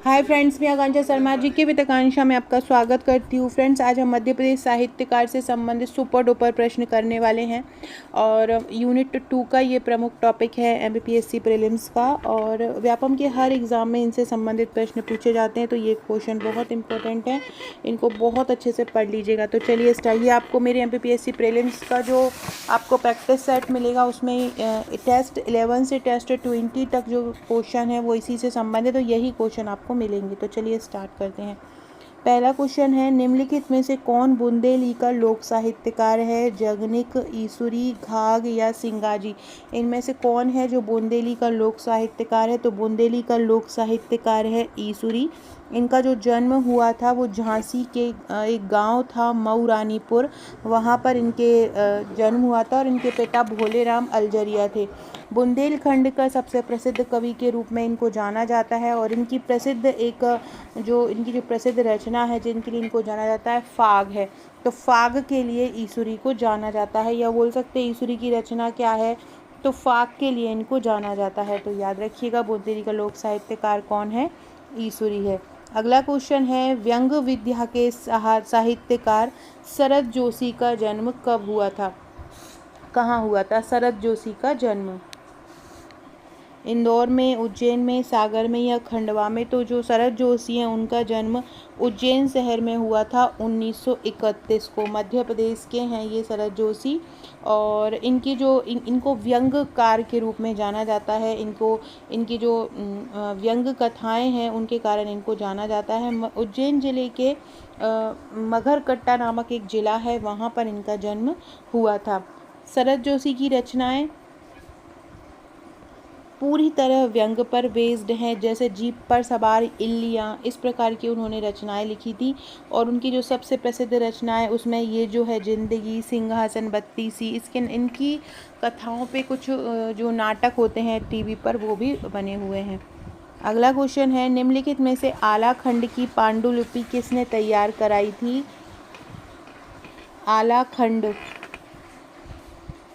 Hi friends, मैं आकांक्षा शर्मा जी के वित्ताकांक्षा में आपका स्वागत करती हूँ। फ्रेंड्स, आज हम मध्य प्रदेश साहित्यकार से संबंधित सुपर डुपर प्रश्न करने वाले हैं और यूनिट 2 का ये प्रमुख टॉपिक है एमपीपीएससी प्रीलिम्स का। और व्यापम के हर एग्ज़ाम में इनसे संबंधित प्रश्न पूछे जाते हैं, तो ये क्वेश्चन बहुत इंपॉर्टेंट है, इनको बहुत अच्छे से पढ़ लीजिएगा। तो चलिए स्टार्ट। ये आपको मेरे एमपीपीएससी प्रीलिम्स का जो आपको प्रैक्टिस सेट मिलेगा उसमें टेस्ट 11 से टेस्ट 20 तक जो क्वेश्चन है वो इसी से संबंधित, तो यही क्वेश्चन आपको मिलेंगे। तो चलिए स्टार्ट करते हैं। पहला क्वेश्चन है, निम्नलिखित में से कौन बुंदेली का लोक साहित्यकार है? जगनिक, ईसुरी, घाघ या सिंगाजी? इनमें से कौन है जो बुंदेली का लोक साहित्यकार है? तो बुंदेली का लोक साहित्यकार है ईसुरी। इनका जो जन्म हुआ था वो झांसी के एक गांव था मऊरानीपुर, वहाँ पर इनके जन्म हुआ था और इनके पिता भोलेराम अलजरिया थे। बुंदेलखंड का सबसे प्रसिद्ध कवि के रूप में इनको जाना जाता है और इनकी जो प्रसिद्ध रचना है जिनके लिए इनको जाना जाता है फाग है। तो फाग के लिए ईसुरी को जाना जाता है, या बोल सकते हैं ईसुरी की रचना क्या है, तो फाग के लिए इनको जाना जाता है। तो याद रखिएगा बुंदेली का लोक साहित्यकार कौन है? ईसुरी है। अगला क्वेश्चन है, व्यंग विद्या के साहित्यकार शरद जोशी का जन्म कब हुआ था? कहाँ हुआ था शरद जोशी का जन्म? इंदौर में, उज्जैन में, सागर में या खंडवा में? तो जो शरद जोशी हैं उनका जन्म उज्जैन शहर में हुआ था 1931 को। मध्य प्रदेश के हैं ये शरद जोशी और इनकी जो इनको व्यंगकार के रूप में जाना जाता है। इनकी जो व्यंग कथाएं हैं उनके कारण इनको जाना जाता है। उज्जैन जिले के मगरकट्टा नामक एक ज़िला है, वहाँ पर इनका जन्म हुआ था। शरद जोशी की रचनाएं पूरी तरह व्यंग पर बेस्ड हैं, जैसे जीप पर सवार इल्लियाँ, इस प्रकार की उन्होंने रचनाएं लिखी थी। और उनकी जो सबसे प्रसिद्ध रचनाएं उसमें ये जो है जिंदगी, सिंहासन, बत्तीसी, इनकी कथाओं पे कुछ जो नाटक होते हैं टीवी पर वो भी बने हुए हैं। अगला क्वेश्चन है, निम्नलिखित में से आला खंड की पांडुलिपि किसने तैयार कराई थी? आला खंड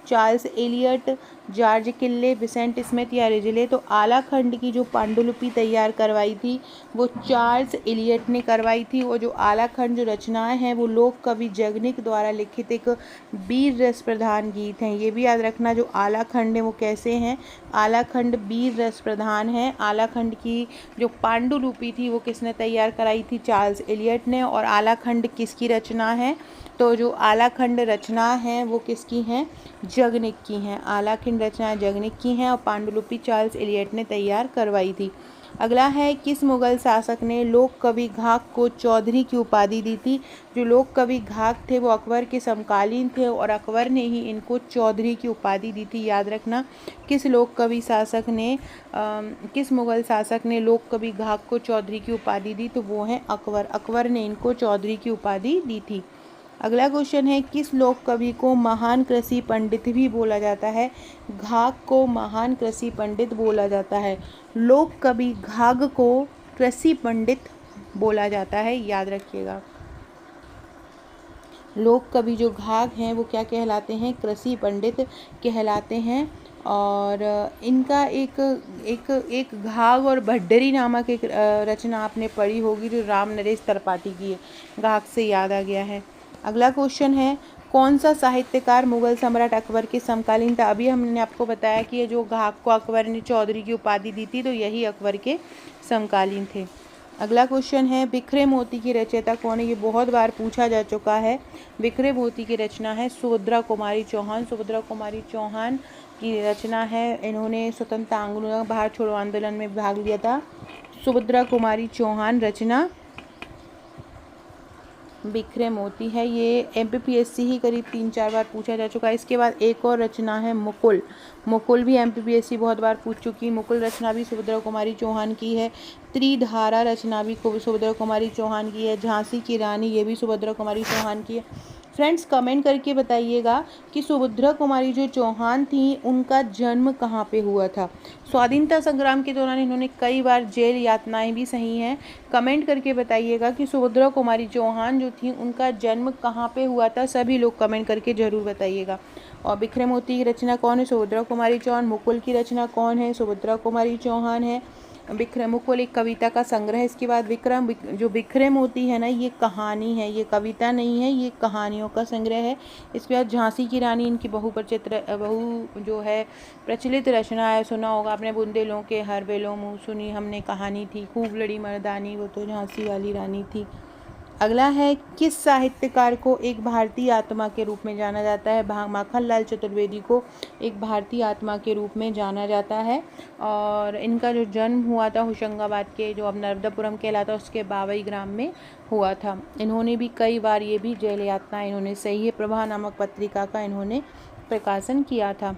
चार्ल्स एलियट, जॉर्ज किल्ले, विसेंट स्मिथ या रिजले? तो आला खंड की जो पांडुलिपि तैयार करवाई थी वो चार्ल्स एलियट ने करवाई थी। और जो आला खंड जो रचनाएं हैं वो लोक कवि जगनिक द्वारा लिखित एक वीर रस प्रधान गीत हैं। ये भी याद रखना, जो आला खंड है वो कैसे हैं? आला खंड वीर रस प्रधान है। आला खंड की जो पांडुलिपि थी वो किसने तैयार कराई थी? चार्ल्स एलियट ने। और आला खंड किसकी रचना है? तो जो आलाखंड रचना है वो किसकी हैं? जगनिक की हैं। आलाखंड रचना जगनिक की हैं और पांडुलिपि चार्ल्स एलियट ने तैयार करवाई थी। अगला है, किस मुगल शासक ने लोक कवि घाघ को चौधरी की उपाधि दी थी? जो लोक कवि घाघ थे वो अकबर के समकालीन थे और अकबर ने ही इनको चौधरी की उपाधि दी थी। याद रखना, किस मुगल शासक ने लोक कवि घाघ को चौधरी की उपाधि दी? तो वो हैं अकबर। अकबर ने इनको चौधरी की उपाधि दी थी। अगला क्वेश्चन है, किस लोक कवि को महान कृषि पंडित भी बोला जाता है? घाघ को महान कृषि पंडित बोला जाता है। लोक कवि घाघ को कृषि पंडित बोला जाता है, याद रखिएगा। लोक कवि जो घाघ हैं वो क्या कहलाते हैं? कृषि पंडित कहलाते हैं। और इनका एक घाघ और भड्डरी नामक एक रचना आपने पढ़ी होगी जो राम नरेश त्रिपाठी की है। घाघ से याद आ गया है। अगला क्वेश्चन है, कौन सा साहित्यकार मुगल सम्राट अकबर के समकालीन था? अभी हमने आपको बताया कि ये जो घाघ को अकबर ने चौधरी की उपाधि दी थी तो यही अकबर के समकालीन थे। अगला क्वेश्चन है, बिखरे मोती की रचयिता कौन है? ये बहुत बार पूछा जा चुका है। बिखरे मोती की रचना है सुभद्रा कुमारी चौहान। सुभद्रा कुमारी चौहान की रचना है, इन्होंने स्वतंत्रता आंदोलन, भारत छोड़ो आंदोलन में भाग लिया था। सुभद्रा कुमारी चौहान रचना बिखरे मोती है। ये एमपीपीएससी ही करीब 3-4 बार पूछा जा चुका है। इसके बाद एक और रचना है मुकुल। मुकुल भी एमपीपीएससी बहुत बार पूछ चुकी है। मुकुल रचना भी सुभद्रा कुमारी चौहान की है। त्रिधारा रचना भी सुभद्रा कुमारी चौहान की है। झांसी की रानी, ये भी सुभद्रा कुमारी चौहान की है। फ्रेंड्स, कमेंट करके बताइएगा कि सुभद्रा कुमारी जो चौहान थी उनका जन्म कहाँ पे हुआ था। स्वाधीनता संग्राम के दौरान इन्होंने कई बार जेल यातनाएं भी सही हैं। कमेंट करके बताइएगा कि सुभद्रा कुमारी चौहान जो थी उनका जन्म कहाँ पे हुआ था। सभी लोग कमेंट करके ज़रूर बताइएगा। और बिखरे मोती की रचना कौन है? सुभद्रा कुमारी चौहान। मुकुल की रचना कौन है? सुभद्रा कुमारी चौहान है। मुकुल एक कविता का संग्रह है। इसके बाद विक्रम, जो विक्रम होती है ना, ये कहानी है, ये कविता नहीं है, ये कहानियों का संग्रह है। इसके बाद झांसी की रानी, इनकी बहु जो है प्रचलित रचना है, सुना होगा आपने, बुंदेलों के हर बेलों मुँह सुनी हमने कहानी थी, खूब लड़ी मर्दानी, वो तो झांसी वाली रानी थी। अगला है, किस साहित्यकार को एक भारतीय आत्मा के रूप में जाना जाता है? माखनलाल चतुर्वेदी को एक भारतीय आत्मा के रूप में जाना जाता है। और इनका जो जन्म हुआ था होशंगाबाद के, जो अब नर्मदापुरम कहलाता है, उसके बावई ग्राम में हुआ था। इन्होंने भी कई बार ये भी जेल यातना इन्होंने सही है प्रभा नामक पत्रिका का इन्होंने प्रकाशन किया था।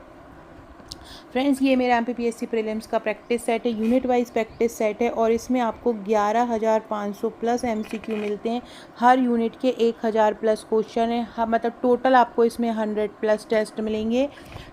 फ्रेंड्स, ये मेरा MPPSC प्रीलिम्स का प्रैक्टिस सेट है, यूनिट वाइज प्रैक्टिस सेट है, और इसमें आपको 11,500 प्लस MCQ मिलते हैं। हर यूनिट के 1,000 प्लस क्वेश्चन है, मतलब टोटल आपको इसमें 100 प्लस टेस्ट मिलेंगे।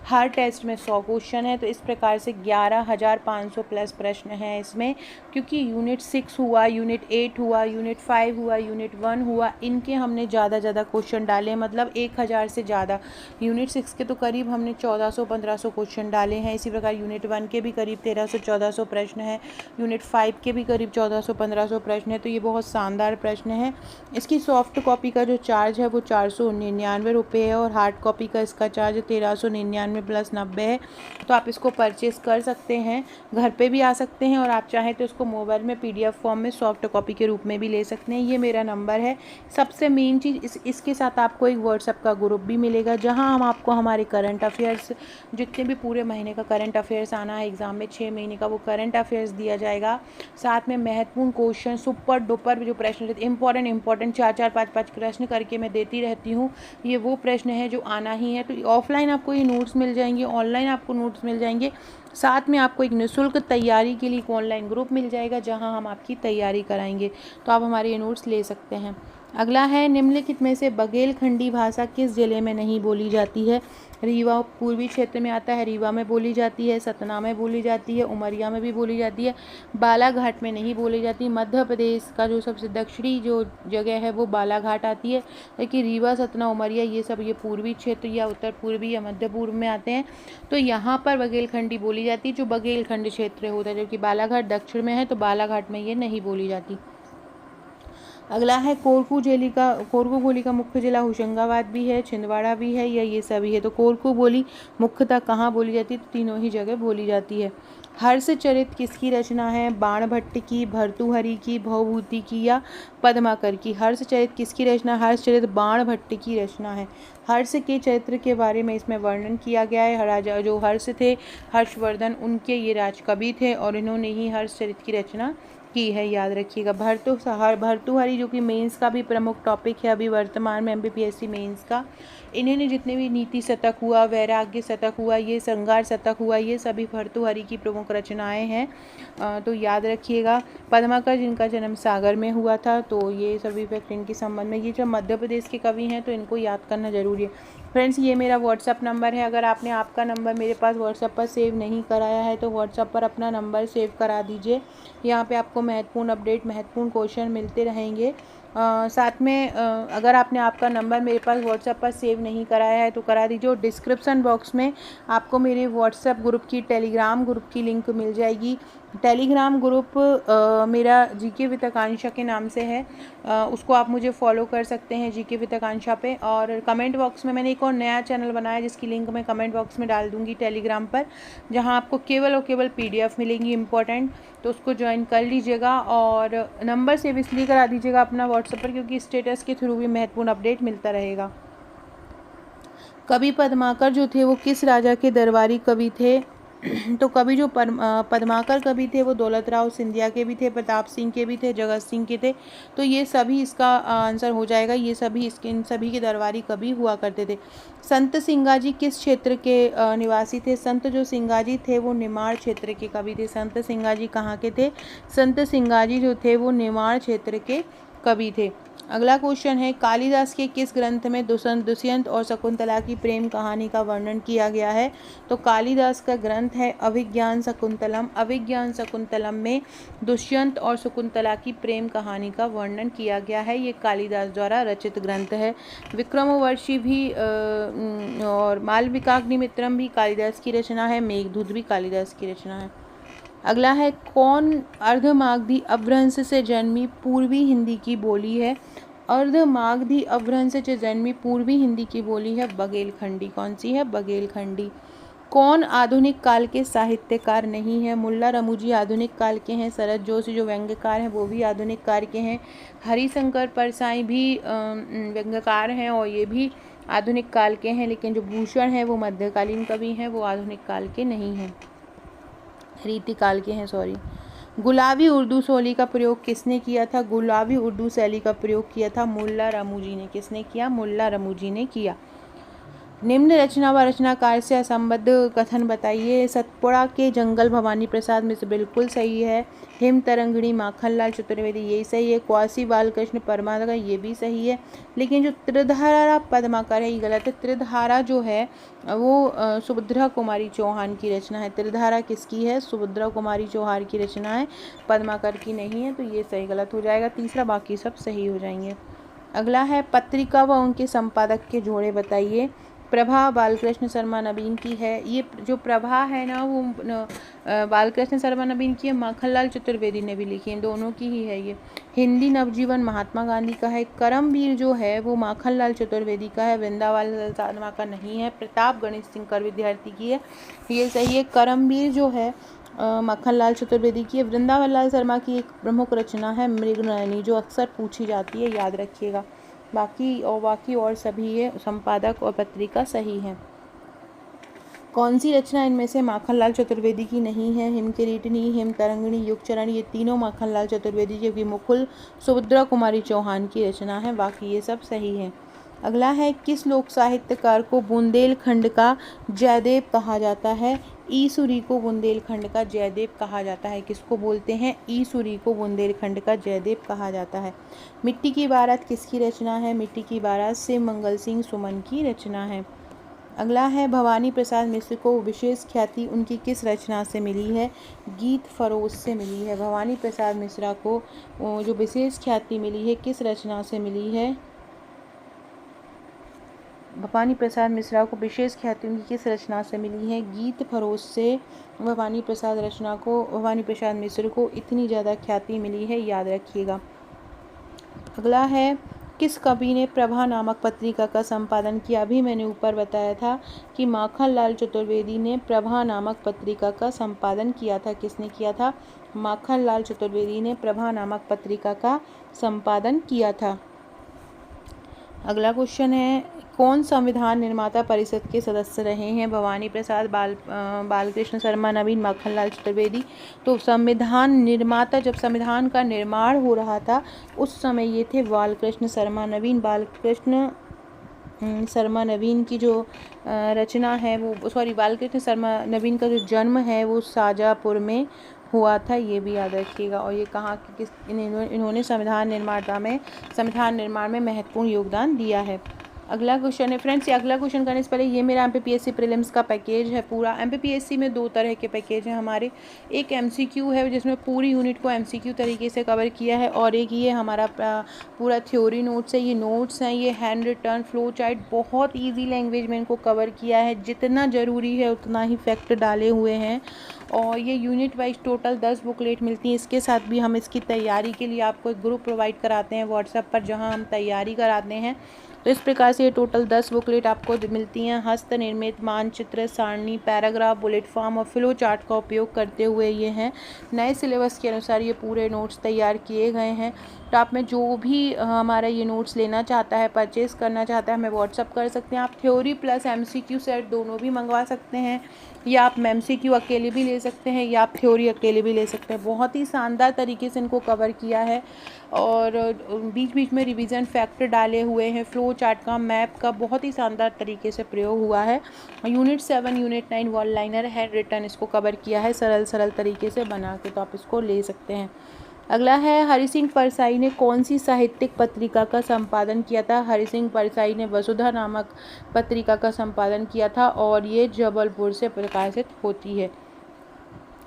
हर टेस्ट में 100 क्वेश्चन है, तो इस प्रकार से 11,500 प्लस प्रश्न हैं इसमें। क्योंकि यूनिट 6 हुआ, यूनिट 8 हुआ, यूनिट 5 हुआ, यूनिट 1 हुआ, इनके हमने ज़्यादा क्वेश्चन डाले, मतलब 1,000 से ज़्यादा। यूनिट 6 के तो करीब हमने 1,400-1,500 क्वेश्चन डाले हैं। इसी प्रकार यूनिट 1 के भी करीब 1,300-1,400 प्रश्न हैं। यूनिट 5 के भी करीब 1,400-1,500 प्रश्न है। तो ये बहुत शानदार प्रश्न है। इसकी सॉफ्ट कॉपी का जो चार्ज है वो 499 रुपये है, और हार्ड कॉपी का इसका चार्ज 1,399 प्लस 90 है। तो आप इसको परचेज़ कर सकते हैं, घर पे भी आ सकते हैं, और आप चाहें तो इसको मोबाइल में PDF फॉर्म में सॉफ्ट कॉपी के रूप में भी ले सकते हैं। ये मेरा नंबर है। सबसे मेन चीज़, इसके साथ आपको एक व्हाट्सएप का ग्रुप भी मिलेगा, जहाँ हम आपको हमारे करंट अफेयर्स, जितने भी पूरे महीने का करंट अफेयर्स आना है एग्ज़ाम में 6 महीने का, वो करंट अफेयर्स दिया जाएगा। साथ में महत्वपूर्ण क्वेश्चन, सुपर डुपर जो प्रश्न रहते, इंपॉर्टेंट 4-4, 5-5 प्रश्न करके मैं देती रहती हूँ। ये वो प्रश्न है जो आना ही है। तो ऑफलाइन आपको ये नोट्स मिल जाएंगे, ऑनलाइन आपको नोट्स मिल जाएंगे। साथ में आपको एक निःशुल्क तैयारी के लिए एक ऑनलाइन ग्रुप मिल जाएगा, जहाँ हम आपकी तैयारी कराएंगे। तो आप हमारे ये नोट्स ले सकते हैं। अगला है, निम्नलिखित में से बघेलखंडी भाषा किस जिले में नहीं बोली जाती है? रीवा पूर्वी क्षेत्र में आता है, रीवा में बोली जाती है, सतना में बोली जाती है, उमरिया में भी बोली जाती है, बालाघाट में नहीं बोली जाती। मध्य प्रदेश का जो सबसे दक्षिणी जो जगह है वो बालाघाट आती है, लेकिन रीवा, सतना, उमरिया ये सब ये पूर्वी क्षेत्र या उत्तर पूर्वी या मध्य पूर्व में आते हैं। तो यहाँ पर बघेलखंडी बोली जाती है, जो बघेलखंड क्षेत्र होता है, जबकि बालाघाट दक्षिण में है, तो बालाघाट में ये नहीं बोली जाती। अगला है, कोरकू बोली का मुख्य जिला होशंगाबाद भी है, छिंदवाड़ा भी है, या ये सभी है? तो कोरकू बोली मुख्यतः कहाँ बोली जाती है? तो तीनों ही जगह बोली जाती है। हर्षचरित किसकी रचना है? बाणभट्ट की, भर्तृहरि की, भवभूति की, या पद्माकर की? हर्षचरित किसकी रचना? हर्षचरित बाणभट्ट की रचना है। हर्ष के चरित्र के बारे में इसमें वर्णन किया गया है। राजा जो हर्ष थे, हर्षवर्धन, उनके ये राजकवि थे, और इन्होंने ही हर्षचरित की रचना की है, याद रखिएगा। भर्तृहरि जो कि मेंस का भी प्रमुख टॉपिक है अभी वर्तमान में MPPSC मेंस का। इन्होंने जितने भी नीति शतक हुआ, वैराग्य शतक हुआ, ये श्रृंगार शतक हुआ, ये सभी भर्तृहरि की प्रमुख रचनाएं हैं, तो याद रखिएगा। पद्माकर जिनका जन्म सागर में हुआ था, तो ये सभी फैक्ट इनके संबंध में। ये जो मध्य प्रदेश के कवि हैं, तो इनको याद करना जरूरी है। फ्रेंड्स, ये मेरा व्हाट्सअप नंबर है। अगर आपने आपका नंबर मेरे पास व्हाट्सअप पर सेव नहीं कराया है, तो व्हाट्सअप पर अपना नंबर सेव करा दीजिए। यहाँ पे आपको महत्वपूर्ण अपडेट, महत्वपूर्ण क्वेश्चन मिलते रहेंगे। साथ में अगर आपने आपका नंबर मेरे पास व्हाट्सएप पर सेव नहीं कराया है तो करा दीजिए। डिस्क्रिप्शन बॉक्स में आपको मेरे व्हाट्सएप ग्रुप की, टेलीग्राम ग्रुप की लिंक मिल जाएगी। टेलीग्राम ग्रुप मेरा GK विद आकांक्षा के नाम से है, उसको आप मुझे फॉलो कर सकते हैं GK विद आकांक्षा पे। और कमेंट बॉक्स में मैंने एक और नया चैनल बनाया, जिसकी लिंक मैं कमेंट बॉक्स में डाल दूँगी टेलीग्राम पर, जहाँ आपको केवल और केवल PDF मिलेंगी इंपॉर्टेंट, तो उसको ज्वाइन कर लीजिएगा। और नंबर सेव इसलिए करा दीजिएगा अपना व्हाट्सएप पर, क्योंकि स्टेटस के थ्रू भी महत्वपूर्ण अपडेट मिलता रहेगा। कवि पद्माकर जो थे वो किस राजा के दरबारी कवि थे? तो कवि जो पद्माकर कवि थे वो दौलत राव सिंधिया के भी थे, प्रताप सिंह के भी थे, जगत सिंह के थे। तो ये सभी इसका आंसर हो जाएगा। ये सभी इन सभी के दरबारी कवि हुआ करते थे। संत सिंगाजी किस क्षेत्र के निवासी थे? संत जो सिंगाजी थे वो निमाड़ क्षेत्र के कवि थे। संत सिंगाजी कहाँ के थे? संत सिंगाजी जो थे वो निमाड़ क्षेत्र के कवि थे। अगला क्वेश्चन है, कालिदास के किस ग्रंथ में दुष्यंत और शकुंतला की प्रेम कहानी का वर्णन किया गया है? तो कालिदास का ग्रंथ है अभिज्ञान शकुंतलम। अभिज्ञान शकुंतलम में दुष्यंत और शकुंतला की प्रेम कहानी का वर्णन किया गया है। ये कालिदास द्वारा रचित ग्रंथ है। विक्रमोर्वशी भी और मालविकाग्निमित्रम भी कालिदास की रचना है। मेघदूत भी कालिदास की रचना है। अगला है, कौन अर्धमागधी अपभ्रंश से जन्मी पूर्वी हिंदी की बोली है? अर्धमागधी अपभ्रंश से जन्मी पूर्वी हिंदी की बोली है बघेलखंडी। कौन सी है? बघेलखंडी। कौन आधुनिक काल के साहित्यकार नहीं है? मुल्ला रमूजी आधुनिक काल के हैं। शरद जोशी जो व्यंग्यकार हैं वो भी आधुनिक काल के हैं। हरिशंकर परसाई भी व्यंग्यकार हैं और ये भी आधुनिक काल के हैं, लेकिन जो भूषण है वो मध्यकालीन कवि हैं, वो आधुनिक काल के नहीं हैं, रीतिकाल के हैं, सॉरी। गुलाबी उर्दू शैली का प्रयोग किसने किया था? गुलाबी उर्दू शैली का प्रयोग किया था मुल्ला रमूजी ने। किसने किया? मुल्ला रमूजी ने किया। निम्न रचना व रचनाकार से असंबद्ध कथन बताइए। सतपुड़ा के जंगल भवानी प्रसाद मिश्र, बिल्कुल सही है। हिम तरंगिणी माखनलाल चतुर्वेदी, यही सही है। क्वासी बालकृष्ण परमार, ये भी सही है। लेकिन जो त्रिधारा पद्माकर है ये गलत है। त्रिधारा जो है वो सुभद्रा कुमारी चौहान की रचना है। त्रिधारा किसकी है? सुभद्रा कुमारी चौहान की रचना है, पद्माकर की नहीं है, तो ये सही गलत हो जाएगा तीसरा, बाकी सब सही हो जाएंगे। अगला है, पत्रिका व उनके संपादक के जोड़े बताइए। प्रभा बालकृष्ण शर्मा नवीन की है। ये जो प्रभा है ना वो बालकृष्ण शर्मा नवीन की है, माखनलाल चतुर्वेदी ने भी लिखी है, दोनों की ही है ये। हिंदी नवजीवन महात्मा गांधी का है। करमवीर जो है वो माखनलाल चतुर्वेदी का है, वृंदावन शर्मा का नहीं है। प्रताप गणेश सिंह कर विद्यार्थी की है, ये सही है। करमवीर जो है माखनलाल चतुर्वेदी की है। वृंदावन लाल शर्मा की एक प्रमुख रचना है मृगनयनी, जो अक्सर पूछी जाती है, याद रखिएगा। बाकी और सभी है संपादक और पत्रिका सही है। कौन सी रचना इनमें से माखनलाल चतुर्वेदी की नहीं है? हिमकिरीटिनी, हिम तरंगिणी, युगचरण, ये तीनों माखनलाल चतुर्वेदी की, मुकुल सुभद्रा कुमारी चौहान की रचना है, बाकी ये सब सही है। अगला है, किस लोक साहित्यकार को बुंदेलखंड का जयदेव कहा जाता है? ईसुरी को बुंदेलखंड का जयदेव कहा जाता है। किसको बोलते हैं? ईसुरी को बुंदेलखंड का जयदेव कहा जाता है। मिट्टी की बारात किसकी रचना है? मिट्टी की बारात शिव मंगल सिंह सुमन की रचना है। अगला है, भवानी प्रसाद मिश्र को विशेष ख्याति उनकी किस रचना से मिली है? गीत फरोश से मिली है। भवानी प्रसाद मिश्रा को जो विशेष ख्याति मिली है किस रचना से मिली है? भवानी प्रसाद मिश्रा को विशेष ख्याति उनकी किस रचना से मिली है? गीत फरोश से भवानी प्रसाद मिश्र को इतनी ज़्यादा ख्याति मिली है, याद रखिएगा। अगला है, किस कवि ने प्रभा नामक पत्रिका का संपादन किया? अभी मैंने ऊपर बताया था कि माखनलाल चतुर्वेदी ने प्रभा नामक पत्रिका का संपादन किया था। किसने किया था? माखनलाल चतुर्वेदी ने प्रभा नामक पत्रिका का संपादन किया था। अगला क्वेश्चन है, कौन संविधान निर्माता परिषद के सदस्य रहे हैं? भवानी प्रसाद, बालकृष्ण शर्मा नवीन, माखनलाल चतुर्वेदी। तो संविधान निर्माता, जब संविधान का निर्माण हो रहा था उस समय ये थे बालकृष्ण शर्मा नवीन। बालकृष्ण शर्मा नवीन की जो रचना है बालकृष्ण शर्मा नवीन का जो जन्म है वो शाजापुर में हुआ था, ये भी याद रखिएगा। और ये कहाँ इन्होंने संविधान निर्माण में महत्वपूर्ण योगदान दिया है। अगला क्वेश्चन है फ्रेंड्स, ये अगला क्वेश्चन करने से पहले ये मेरा MPPSC प्रीलिम्स का पैकेज है पूरा। MPPSC में 2 तरह के पैकेज हैं हमारे। एक MCQ है जिसमें पूरी यूनिट को MCQ तरीके से कवर किया है, और एक ये हमारा पूरा थ्योरी नोट्स है। ये नोट्स हैं, ये हैंड रिटर्न फ्लो चार्ट, बहुत ईजी लैंग्वेज में इनको कवर किया है, जितना ज़रूरी है उतना ही फैक्ट डाले हुए हैं। और ये यूनिट वाइज टोटल 10 बुकलेट मिलती हैं। इसके साथ भी हम इसकी तैयारी के लिए आपको एक ग्रुप प्रोवाइड कराते हैं व्हाट्सएप पर, जहां हम तैयारी कराते हैं। तो इस प्रकार से ये टोटल 10 बुकलेट आपको मिलती हैं। हस्त निर्मित मानचित्र, सारणी, पैराग्राफ, बुलेट फॉर्म और फ्लो चार्ट का उपयोग करते हुए ये हैं। नए सिलेबस के अनुसार ये पूरे नोट्स तैयार किए गए हैं। तो आप में जो भी हमारा ये नोट्स लेना चाहता है, परचेज़ करना चाहता है, हमें व्हाट्सअप कर सकते हैं। आप थ्योरी प्लस MCQ सेट दोनों भी मंगवा सकते हैं, या आप MCQ अकेले भी ले सकते हैं, या आप थ्योरी अकेले भी ले सकते हैं। बहुत ही शानदार तरीके से इनको कवर किया है, और बीच बीच में रिवीजन फैक्ट डाले हुए हैं। फ्लो चार्ट का, मैप का बहुत ही शानदार तरीके से प्रयोग हुआ है। Unit 7, unit 9 one liner handwritten इसको कवर किया है सरल तरीके से बना के, तो आप इसको ले सकते हैं। अगला है, हरि सिंह परसाई ने कौन सी साहित्यिक पत्रिका का संपादन किया था? हरि सिंह परसाई ने वसुधा नामक पत्रिका का संपादन किया था, और ये जबलपुर से प्रकाशित होती है।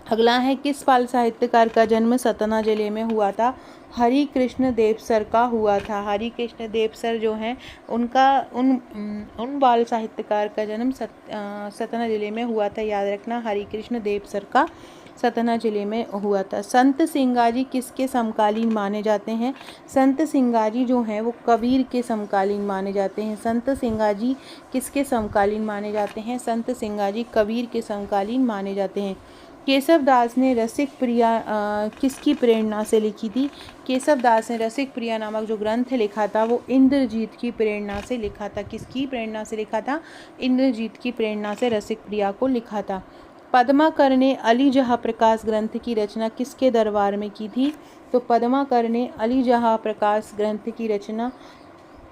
अगला है, किस बाल साहित्यकार का जन्म सतना जिले में हुआ था? हरि कृष्ण देवसर का हुआ था। हरि कृष्ण देवसर जो हैं उनका उन बाल साहित्यकार का जन्म सतना जिले में हुआ था, याद रखना। हरि कृष्ण देवसर का सतना जिले में हुआ था। संत सिंगाजी किसके समकालीन माने जाते हैं? संत सिंगाजी जो हैं वो कबीर के समकालीन माने जाते हैं। संत सिंगाजी किसके समकालीन माने जाते हैं? संत सिंगाजी कबीर के समकालीन माने जाते हैं। केशव दास ने रसिक प्रिया किसकी प्रेरणा से लिखी थी? केशव दास ने रसिक प्रिया नामक जो ग्रंथ लिखा था वो इंद्रजीत की प्रेरणा से लिखा था। किसकी प्रेरणा से लिखा था? इंद्रजीत की प्रेरणा से रसिक प्रिया को लिखा था। पद्माकर ने अली जहाँ प्रकाश ग्रंथ की रचना किसके दरबार में की थी? तो पद्माकर ने अली जहाँ प्रकाश ग्रंथ की रचना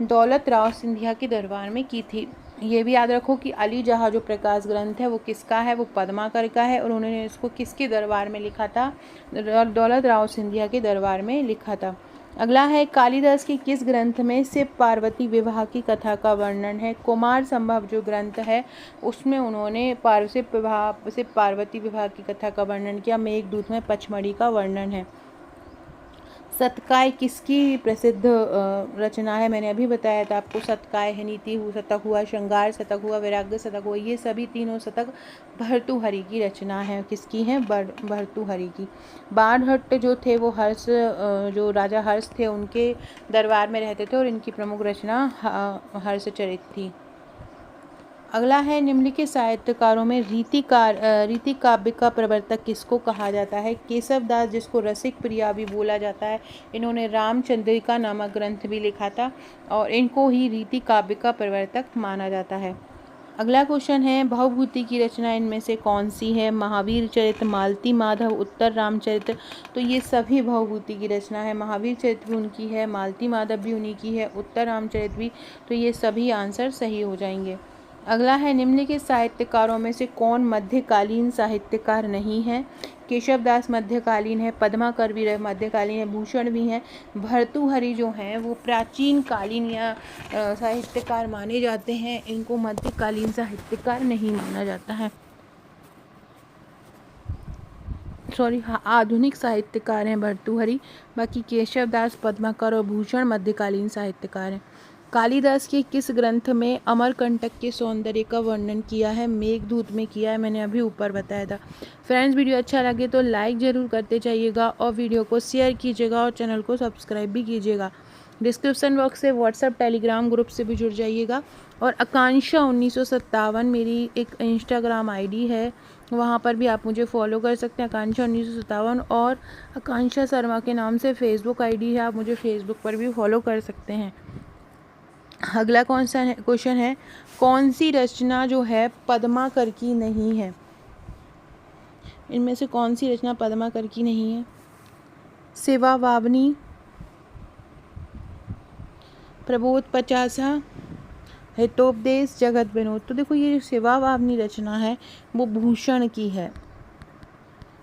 दौलत राव सिंधिया के दरबार में की थी। ये भी याद रखो कि अली जहाँ जो प्रकाश ग्रंथ है वो किसका है? वो पद्माकर का है और उन्होंने इसको किसके दरबार में लिखा था? दौलत राव सिंधिया के दरबार में लिखा था। अगला है कालिदास के किस ग्रंथ में शिव पार्वती विवाह की कथा का वर्णन है? कुमार संभव जो ग्रंथ है उसमें उन्होंने शिव पार्वती विवाह की कथा का वर्णन किया। मेघदूत में पचमढ़ी का वर्णन है। शतकाय किसकी प्रसिद्ध रचना है? मैंने अभी बताया था आपको, शतकाय है नीति शतक हुआ, श्रृंगार शतक हुआ, वैराग्य शतक हुआ, ये सभी तीनों शतक भर्तृहरि की रचना है। किसकी है? भर्तृहरि की। बाणभट्ट जो थे वो हर्ष जो राजा हर्ष थे उनके दरबार में रहते थे और इनकी प्रमुख रचना हर्षचरित थी। अगला है निम्नलिखित साहित्यकारों में रीति काव्य का प्रवर्तक किसको कहा जाता है? केशव दास जिसको रसिक प्रिया भी बोला जाता है, इन्होंने रामचंद्रिका नामक ग्रंथ भी लिखा था और इनको ही रीति काव्य का प्रवर्तक माना जाता है। अगला क्वेश्चन है भवभूति की रचना इनमें से कौन सी है? महावीर चरित, मालती माधव, उत्तर रामचरित। तो ये सभी भवभूति की रचना है। महावीर चरित भी उनकी है, मालती माधव भी उन्हीं की है, उत्तर रामचरित भी। तो ये सभी आंसर सही हो जाएंगे। अगला है निम्नलिखित साहित्यकारों में से कौन मध्यकालीन साहित्यकार नहीं है? केशव दास मध्यकालीन है, पद्माकर भी मध्यकालीन है, भूषण भी हैं। भर्तृहरि जो हैं वो प्राचीन कालीन या साहित्यकार माने जाते हैं, इनको मध्यकालीन साहित्यकार नहीं माना जाता है। आधुनिक साहित्यकार हैं भर्तृहरि, बाकी केशव दास, पद्माकर और भूषण मध्यकालीन साहित्यकार हैं। कालिदास के किस ग्रंथ में अमरकंटक के सौंदर्य का वर्णन किया है? मेघदूत में किया है, मैंने अभी ऊपर बताया था। फ्रेंड्स, वीडियो अच्छा लगे तो लाइक ज़रूर करते जाइएगा और वीडियो को शेयर कीजिएगा और चैनल को सब्सक्राइब भी कीजिएगा। डिस्क्रिप्शन बॉक्स से व्हाट्सएप टेलीग्राम ग्रुप से भी जुड़ जाइएगा। और आकांक्षा 1957 मेरी एक इंस्टाग्राम आईडी है, वहाँ पर भी आप मुझे फॉलो कर सकते हैं, आकांक्षा 1957। और आकांक्षा शर्मा के नाम से फेसबुक आईडी है, आप मुझे फेसबुक पर भी फॉलो कर सकते हैं। अगला कौन सा क्वेश्चन है, कौन सी रचना जो है पद्माकर की नहीं है? इनमें से कौन सी रचना पद्माकर की नहीं है? सेवा वावनी, प्रबोध पचासा, हितोपदेश, जगत विनोद। तो देखो ये जो सेवा वावनी रचना है वो भूषण की है।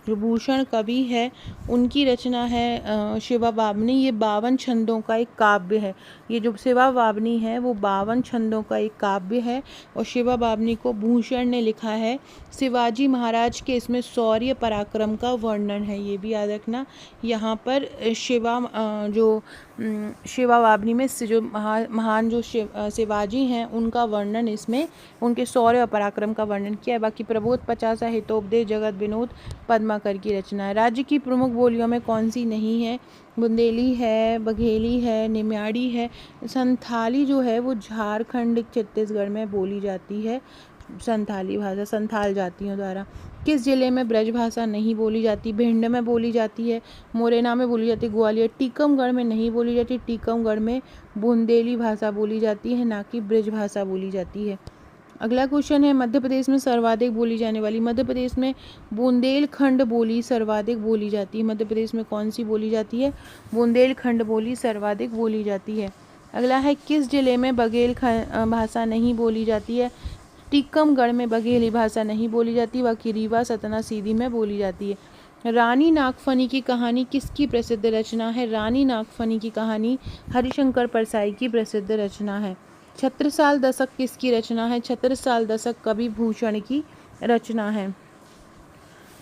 जो भूषण कवि है उनकी रचना है शिवा वावनी। ये 52 छंदों का एक काव्य है। ये जो शिवा वावनी है वो 52 छंदों का एक काव्य है और शिवा वावनी को भूषण ने लिखा है। शिवाजी महाराज के इसमें शौर्य पराक्रम का वर्णन है, ये भी याद रखना। यहाँ पर शिवा वावनी में जो महान जो शिवाजी हैं उनका वर्णन, इसमें उनके शौर्य और पराक्रम का वर्णन किया है। बाकी प्रबोध पचासा, हितोपदेश, जगत विनोद पद्माकर की रचना है। राज्य की प्रमुख बोलियों में कौन सी नहीं है? बुंदेली है, बघेली है, निम्याड़ी है। संथाली जो है वो झारखंड छत्तीसगढ़ में बोली जाती है। संथाली भाषा संथाल जातियों द्वारा। किस जिले में ब्रज भाषा नहीं बोली जाती? भिंड में बोली जाती है, मुरैना में बोली जाती है, ग्वालियर। टीकमगढ़ में नहीं बोली जाती, टीकमगढ़ में बुंदेली भाषा बोली जाती है, ना कि ब्रज भाषा बोली जाती है। अगला क्वेश्चन है मध्य प्रदेश में सर्वाधिक बोली जाने वाली। मध्य प्रदेश में बुंदेलखंड बोली सर्वाधिक बोली जाती है। मध्य प्रदेश में कौन सी बोली जाती है? बुंदेलखंड बोली सर्वाधिक बोली जाती है। अगला है किस जिले में बघेल भाषा नहीं बोली जाती है? टीकमगढ़ में बघेली भाषा नहीं बोली जाती, बाकी रीवा, सतना, सीधी में बोली जाती है। रानी नागफनी की कहानी किसकी प्रसिद्ध रचना है? रानी नागफनी की कहानी हरिशंकर परसाई की प्रसिद्ध रचना है। छत्रसाल दशक किसकी रचना है? छत्रसाल दशक कवि भूषण की रचना है।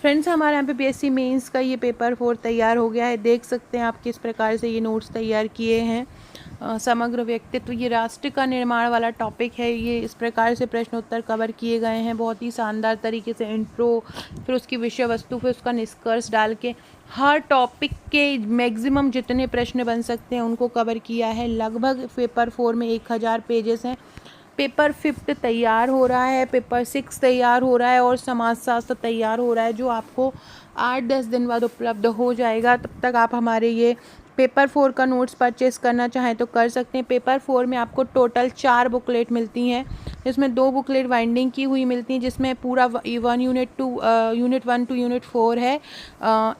फ्रेंड्स, हमारे यहाँ पे पीएससी मेंस का ये पेपर 4 तैयार हो गया है। देख सकते हैं आप किस प्रकार से ये नोट्स तैयार किए हैं। समग्र व्यक्तित्व, ये राष्ट्र का निर्माण वाला टॉपिक है। ये इस प्रकार से प्रश्न उत्तर कवर किए गए हैं बहुत ही शानदार तरीके से। इंट्रो, फिर उसकी विषय वस्तु, फिर उसका निष्कर्ष डाल के हर टॉपिक के मैक्सिमम जितने प्रश्न बन सकते हैं उनको कवर किया है। लगभग पेपर 4 में 1000 पेजेस हैं। पेपर 5 तैयार हो रहा है, पेपर 6 तैयार हो रहा है और समाजशास्त्र तैयार हो रहा है, जो आपको 8-10 दिन बाद उपलब्ध हो जाएगा। तब तक आप हमारे ये पेपर 4 का नोट्स परचेस करना चाहें तो कर सकते हैं। पेपर 4 में आपको टोटल 4 बुकलेट मिलती हैं, जिसमें 2 बुकलेट बाइंडिंग की हुई मिलती हैं, जिसमें पूरा यूनिट 1 टू यूनिट 4 है।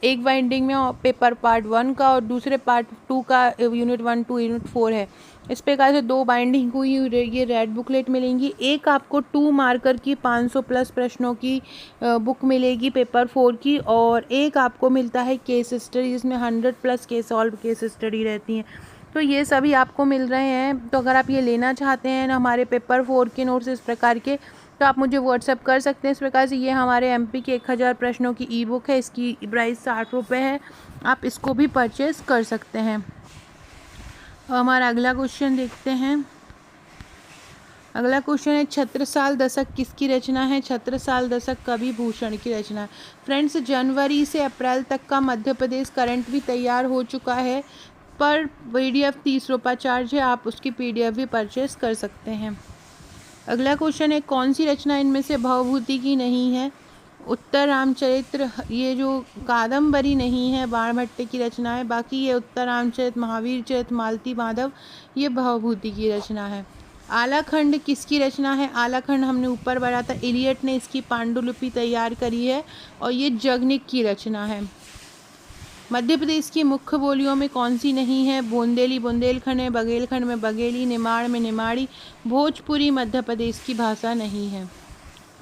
एक बाइंडिंग में पेपर पार्ट 1 का और दूसरे पार्ट 2 का यूनिट 1 टू यूनिट 4 है। इस प्रकार से 2 बाइंडिंग हुई ये रेड बुकलेट मिलेंगी। एक आपको 2 मार्कर की 500 प्लस प्रश्नों की बुक मिलेगी पेपर 4 की, और एक आपको मिलता है केस स्टडी, जिसमें 100 प्लस केस स्टडी रहती हैं। तो ये सभी आपको मिल रहे हैं। तो अगर आप ये लेना चाहते हैं ना हमारे पेपर 4 के नोट्स इस प्रकार के, तो आप मुझे व्हाट्सएप कर सकते हैं। इस प्रकार से ये हमारे एमपी के 1000 प्रश्नों की ई बुक है। इसकी प्राइस 60 रुपये है। आप इसको भी परचेज़ कर सकते हैं। हमारा अगला क्वेश्चन देखते हैं। अगला क्वेश्चन है, छत्रसाल दशक किसकी रचना है? छत्रसाल दशक कवि भूषण की रचना है। फ्रेंड्स, जनवरी से अप्रैल तक का मध्य प्रदेश करंट भी तैयार हो चुका है, पर PDF 30 रुपये चार्ज है। आप उसकी PDF भी परचेस कर सकते हैं। अगला क्वेश्चन है, कौन सी रचना इनमें से भवभूति की नहीं है? उत्तर रामचरित्र, ये जो कादम्बरी नहीं है, बाणभट्ट की रचना है। बाकी ये उत्तर रामचरित, महावीर चरित, मालती माधव, ये भवभूति की रचना है। आलाखंड किसकी रचना है? आलाखंड हमने ऊपर पढ़ा था, इलियट ने इसकी पांडुलिपि तैयार करी है और ये जगनिक की रचना है। मध्य प्रदेश की मुख्य बोलियों में कौन सी नहीं है? बुंदेली बुंदेलखंड में, बघेलखंड में बघेली, निमाड़ में निमाड़ी, भोजपुरी मध्य प्रदेश की भाषा नहीं है।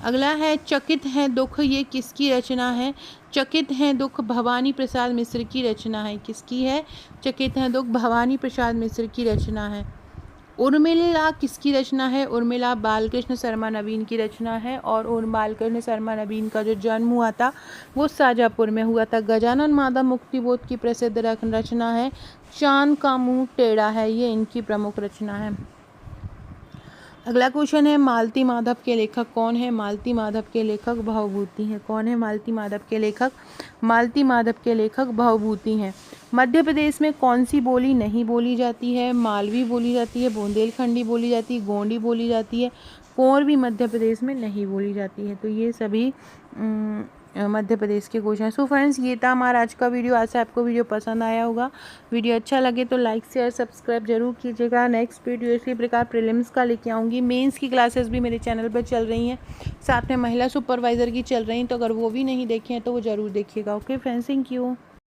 अगला है, चकित हैं दुख, ये किसकी रचना है? चकित हैं दुख भवानी प्रसाद मिश्र की रचना है। किसकी है? चकित हैं दुख भवानी प्रसाद मिश्र की रचना है। उर्मिला किसकी रचना है? उर्मिला बालकृष्ण शर्मा नवीन की रचना है। और बालकृष्ण शर्मा नवीन का जो जन्म हुआ था वो शाजापुर में हुआ था। गजानन माधव मुक्तिबोध की प्रसिद्ध रचना है चांद का मुंह टेढ़ा है, ये इनकी प्रमुख रचना है। अगला क्वेश्चन है, मालती माधव के लेखक कौन है? मालती माधव के लेखक भवभूति हैं। कौन है मालती माधव के लेखक? मालती माधव के लेखक भवभूति हैं। मध्य प्रदेश में कौन सी बोली नहीं बोली जाती है? मालवी बोली जाती है, बुंदेलखंडी बोली जाती है, गोंडी बोली जाती है, कोर भी मध्य प्रदेश में नहीं बोली जाती है। तो ये सभी मध्य प्रदेश के क्वेश्चन। सो फ्रेंड्स, ये था हमारा आज का वीडियो। आज से आपको वीडियो पसंद आया होगा। वीडियो अच्छा लगे तो लाइक शेयर सब्सक्राइब जरूर कीजिएगा। नेक्स्ट वीडियो इसी प्रकार प्रीलिम्स का लेके आऊँगी। मेंस की क्लासेस भी मेरे चैनल पर चल रही हैं, साथ में महिला सुपरवाइज़र की चल रही हैं, तो अगर वो भी नहीं देखे हैं तो वो ज़रूर देखिएगा। Okay friends, thank you.